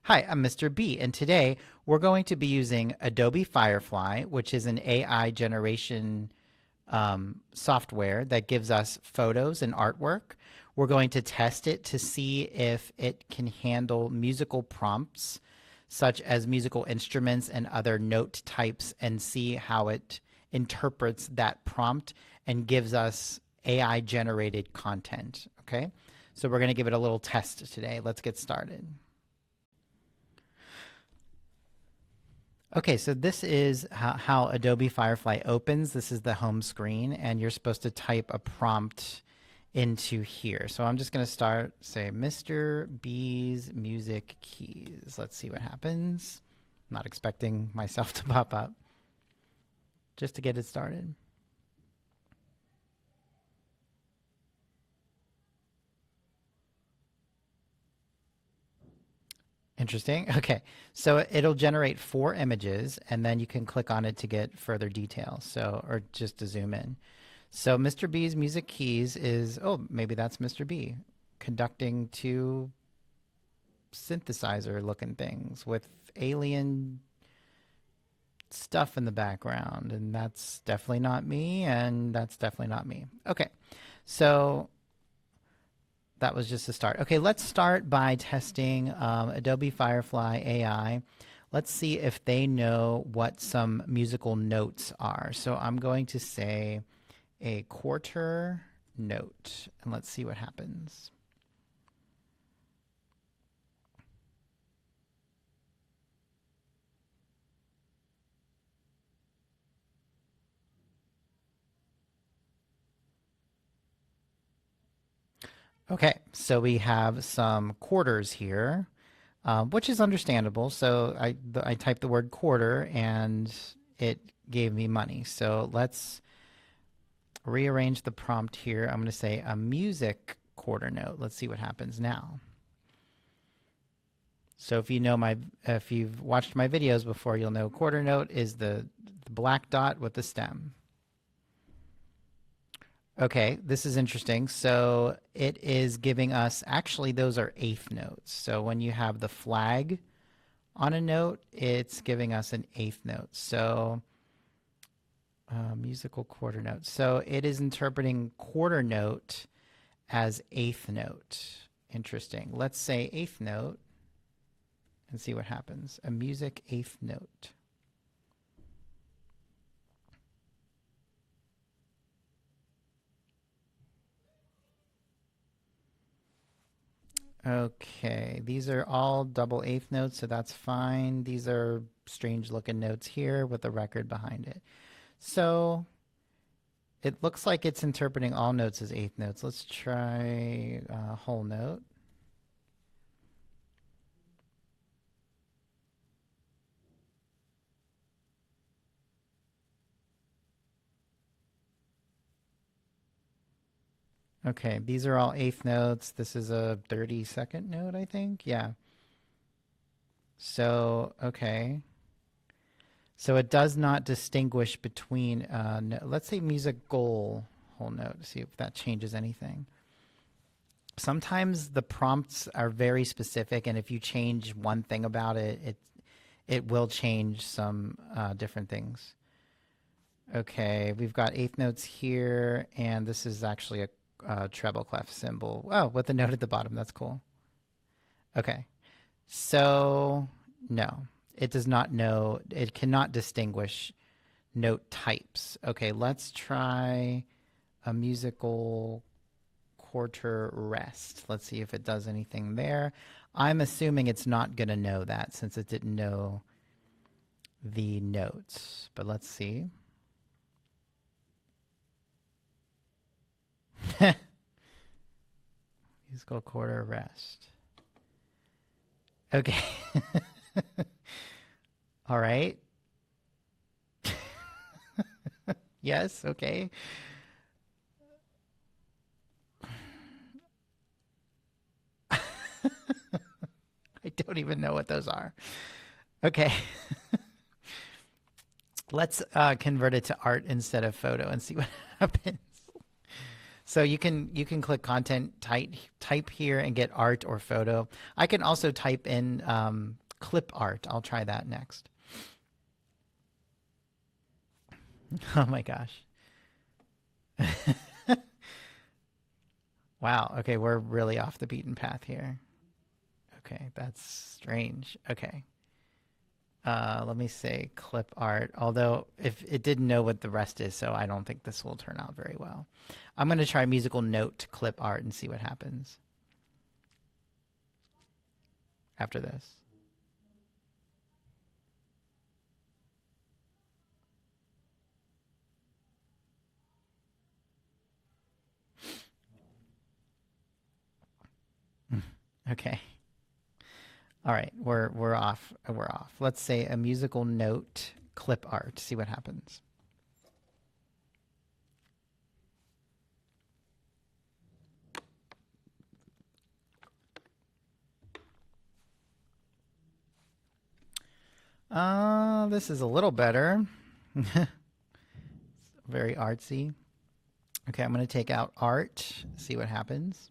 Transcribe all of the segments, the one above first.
Hi, I'm Mr. B, and today we're going to be using Adobe Firefly, which is an AI generation software that gives us photos and artwork. We're going to test it to see if it can handle musical prompts, such as musical instruments and other note types, and see how it interprets that prompt and gives us AI generated content. Okay, so we're going to give it a little test today. Let's get started. Okay, so this is how Adobe Firefly opens. This is the home screen, and you're supposed to type a prompt into here. So I'm just going to start, say, Mr. B's music keys. Let's see what happens. I'm not expecting myself to pop up, just to get it started. Interesting. Okay, so it'll generate 4 images, and then you can click on it to get further details. So, or just to zoom in. So Mr. B's music keys is, oh, maybe that's Mr. B conducting 2 synthesizer looking things with alien stuff in the background. And that's definitely not me, and that's definitely not me. Okay, so that was just a start. Okay, let's start by testing Adobe Firefly AI. Let's see if they know what some musical notes are. So I'm going to say a quarter note, and let's see what happens. Okay, so we have some quarters here, which is understandable. So I typed the word quarter, and it gave me money. So let's rearrange the prompt here. I'm going to say a music quarter note. Let's see what happens now. So if you've watched my videos before, you'll know quarter note is the black dot with the stem. Okay, this is interesting. So it is giving us, actually, those are eighth notes. So when you have the flag on a note, it's giving us an eighth note. So musical quarter note. So it is interpreting quarter note as eighth note. Interesting. Let's say eighth note and see what happens. A music eighth note. Okay, these are all double eighth notes, so that's fine. These are strange looking notes here with a record behind it. So it looks like it's interpreting all notes as eighth notes. Let's try a whole note. Okay, these are all eighth notes. This is a 32nd note, I think. Yeah. So, okay. So it does not distinguish between, let's say musical whole note, to see if that changes anything. Sometimes the prompts are very specific, and if you change one thing about it, it will change some different things. Okay, we've got eighth notes here, and this is actually a treble clef symbol. Oh, with the note at the bottom. That's cool. Okay, so no, it does not know. It cannot distinguish note types. Okay, let's try a musical quarter rest. Let's see if it does anything there. I'm assuming it's not going to know that since it didn't know the notes, but let's see. Musical quarter rest. Okay. All right. Yes, okay. I don't even know what those are. Okay. Let's convert it to art instead of photo and see what happens. So you can click content, type here and get art or photo. I can also type in clip art. I'll try that next. Oh my gosh. Wow. Okay, we're really off the beaten path here. Okay, that's strange. Okay. Let me say clip art. Although if it didn't know what the rest is, so I don't think this will turn out very well. I'm going to try musical note clip art and see what happens after this. Okay. All right, we're off. We're off. Let's say a musical note clip art. See what happens. This is a little better. Very artsy. Okay, I'm going to take out art. See what happens.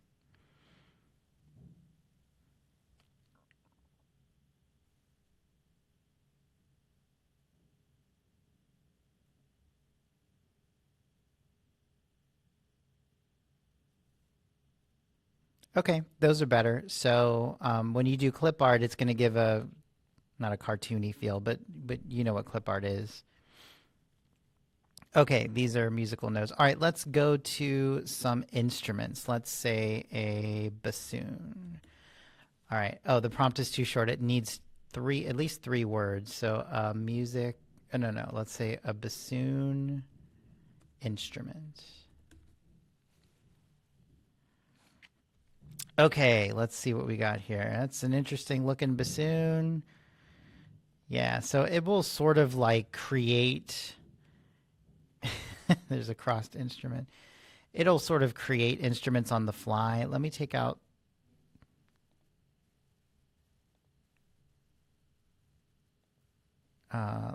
Okay, those are better. So when you do clip art, it's going to give a not a cartoony feel, but you know what clip art is. Okay, these are musical notes. All right, let's go to some instruments. Let's say a bassoon. All right. Oh, the prompt is too short. It needs at least three words. So music. Oh, no. Let's say a bassoon instrument. Okay, let's see what we got here. That's an interesting looking bassoon. Yeah, so it will sort of like create. There's a crossed instrument. It'll sort of create instruments on the fly. Let me take out.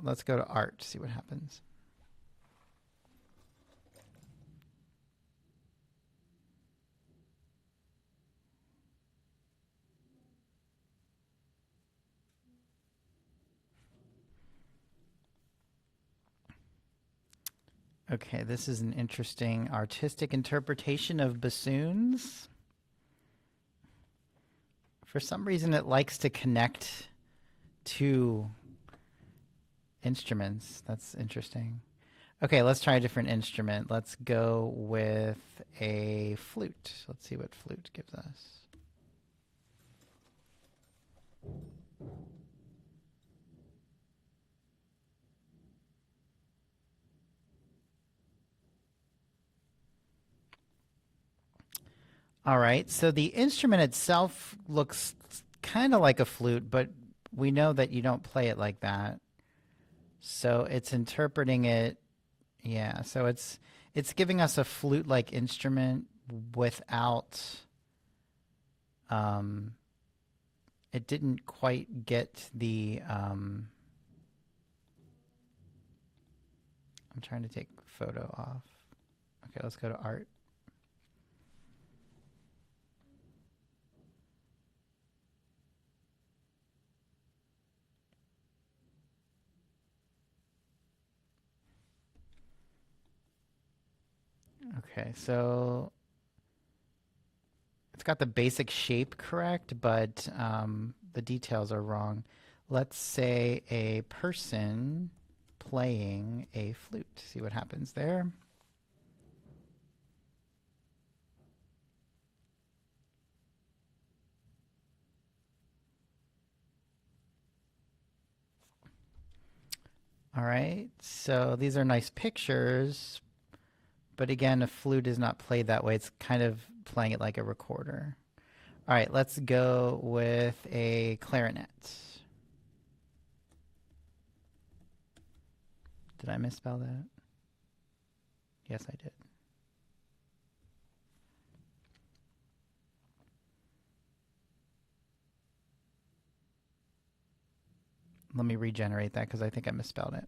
Let's go to art, see what happens. Okay, this is an interesting artistic interpretation of bassoons. For some reason, it likes to connect to instruments. That's interesting. Okay, let's try a different instrument. Let's go with a flute. Let's see what flute gives us. All right, so the instrument itself looks kind of like a flute, but we know that you don't play it like that. So it's interpreting it, yeah, so it's giving us a flute-like instrument without it didn't quite get the I'm trying to take photo off. Okay, let's go to art. Okay, so it's got the basic shape correct, but the details are wrong. Let's say a person playing a flute. See what happens there. All right, so these are nice pictures, but again, a flute is not played that way. It's kind of playing it like a recorder. All right, let's go with a clarinet. Did I misspell that? Yes, I did. Let me regenerate that because I think I misspelled it.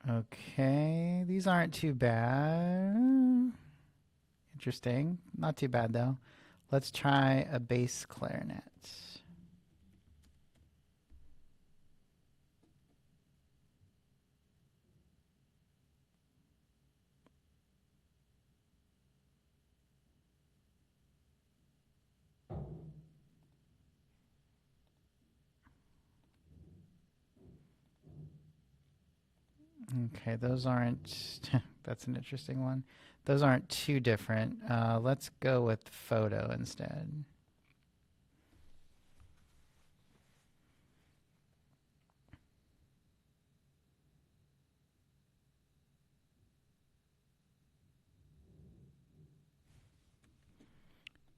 Okay, these aren't too bad. Interesting. Not too bad though. Let's try a bass clarinet. Okay, those aren't, that's an interesting one. Those aren't too different. Let's go with photo instead.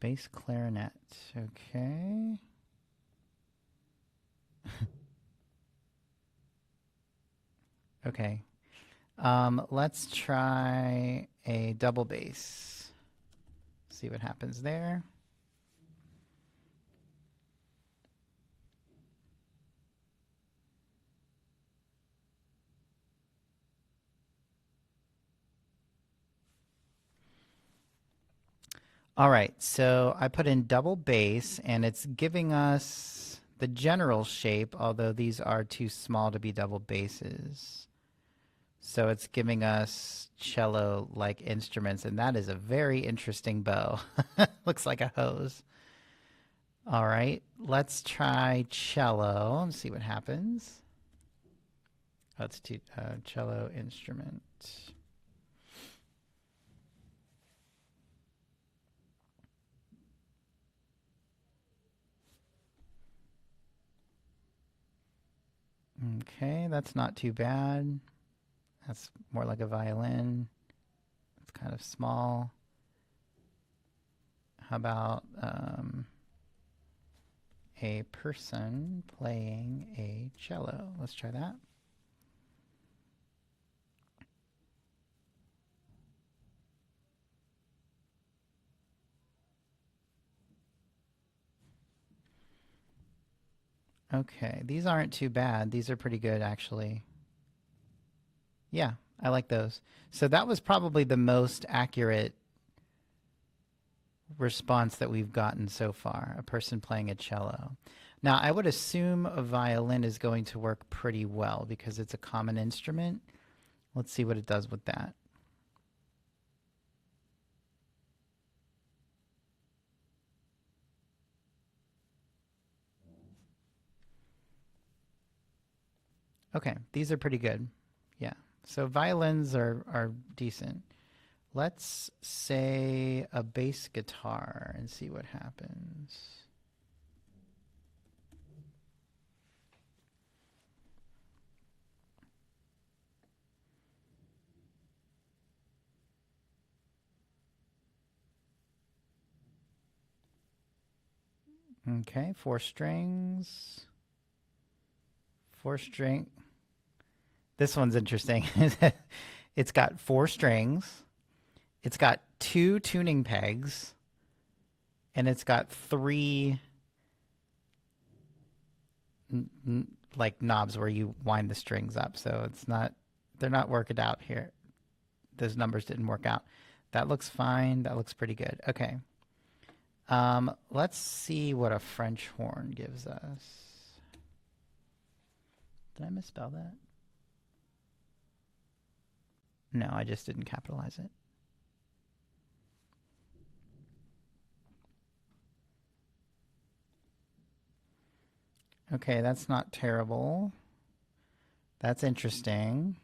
Bass clarinet. Okay. Okay. Let's try a double bass. See what happens there. All right, so I put in double bass and it's giving us the general shape, although these are too small to be double basses. So it's giving us cello-like instruments, and that is a very interesting bow. Looks like a hose. All right, let's try cello and see what happens. Oh, it's cello instrument. Okay, that's not too bad. That's more like a violin. It's kind of small. How about a person playing a cello? Let's try that. Okay, these aren't too bad. These are pretty good, actually. Yeah, I like those. So that was probably the most accurate response that we've gotten so far, a person playing a cello. Now, I would assume a violin is going to work pretty well because it's a common instrument. Let's see what it does with that. Okay, these are pretty good. Yeah, so violins are decent. Let's say a bass guitar and see what happens. Okay, 4 strings. 4 string. This one's interesting. It's got 4 strings. It's got 2 tuning pegs. And it's got 3 like knobs where you wind the strings up. So it's not, they're not working out here. Those numbers didn't work out. That looks fine. That looks pretty good. Okay. Let's see what a French horn gives us. Did I misspell that? No, I just didn't capitalize it. Okay, that's not terrible. That's interesting.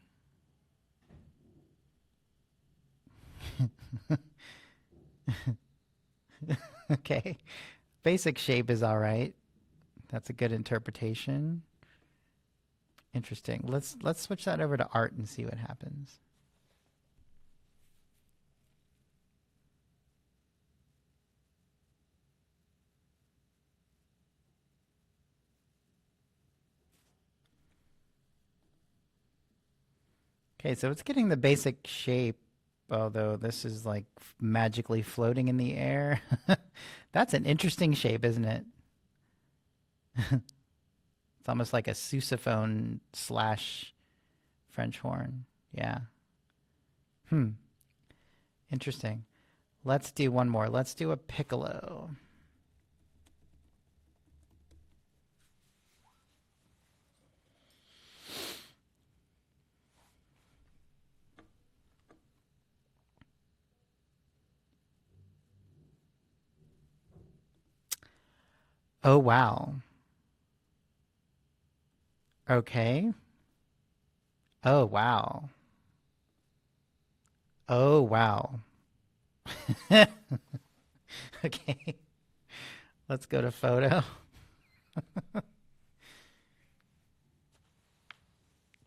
Okay. Basic shape is all right. That's a good interpretation. Interesting. Let's switch that over to art and see what happens. Okay, so it's getting the basic shape, although this is like magically floating in the air. That's an interesting shape, isn't it? It's almost like a sousaphone slash French horn. Yeah. Hmm. Interesting. Let's do one more. Let's do a piccolo. Oh, wow. Okay. Oh, wow. Oh, wow. Okay. Let's go to photo.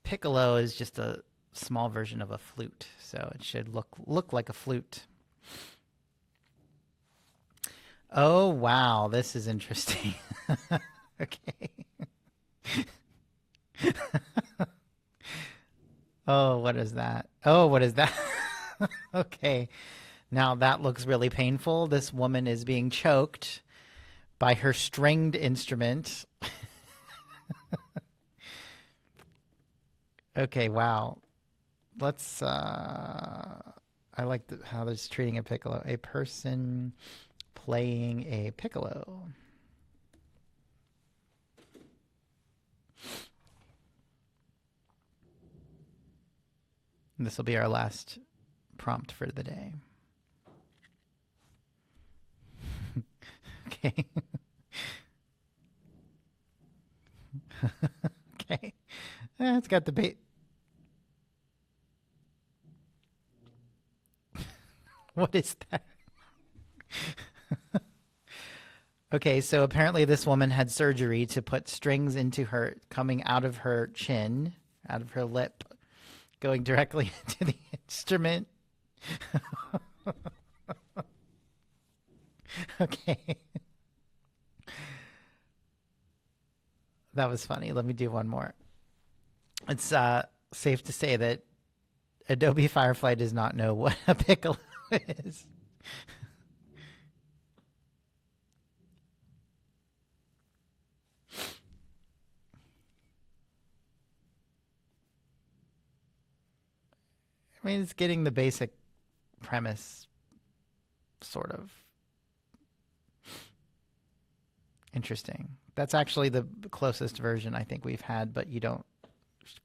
Piccolo is just a small version of a flute, so it should look like a flute. Oh, wow. This is interesting. Okay. Oh, what is that? Oh, what is that? Okay. Now that looks really painful. This woman is being choked by her stringed instrument. Okay, wow. Let's I like how they're just treating a piccolo. A person playing a piccolo. And this will be our last prompt for the day. Okay. Okay. It's got the bait. What is that? Okay, so apparently this woman had surgery to put strings into her, coming out of her chin, out of her lip, going directly into the instrument. Okay. That was funny. Let me do one more. It's safe to say that Adobe Firefly does not know what a piccolo is. I mean, it's getting the basic premise, sort of. Interesting. That's actually the closest version I think we've had, but you don't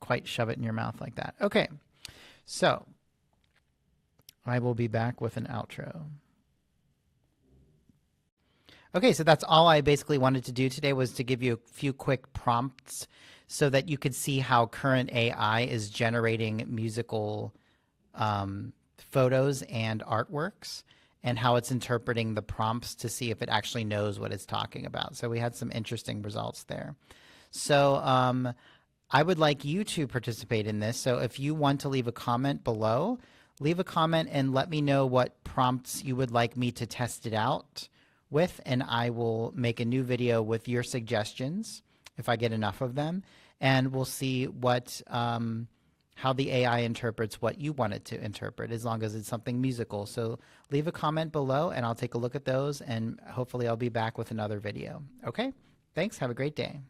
quite shove it in your mouth like that. Okay, so I will be back with an outro. Okay, so that's all I basically wanted to do today, was to give you a few quick prompts so that you could see how current AI is generating musical photos and artworks, and how it's interpreting the prompts to see if it actually knows what it's talking about. So we had some interesting results there. So I would like you to participate in this. So if you want to leave a comment below, leave a comment and let me know what prompts you would like me to test it out with, and I will make a new video with your suggestions if I get enough of them, and we'll see what how the AI interprets what you want it to interpret, as long as it's something musical. So leave a comment below and I'll take a look at those, and hopefully I'll be back with another video. Okay, thanks. Have a great day.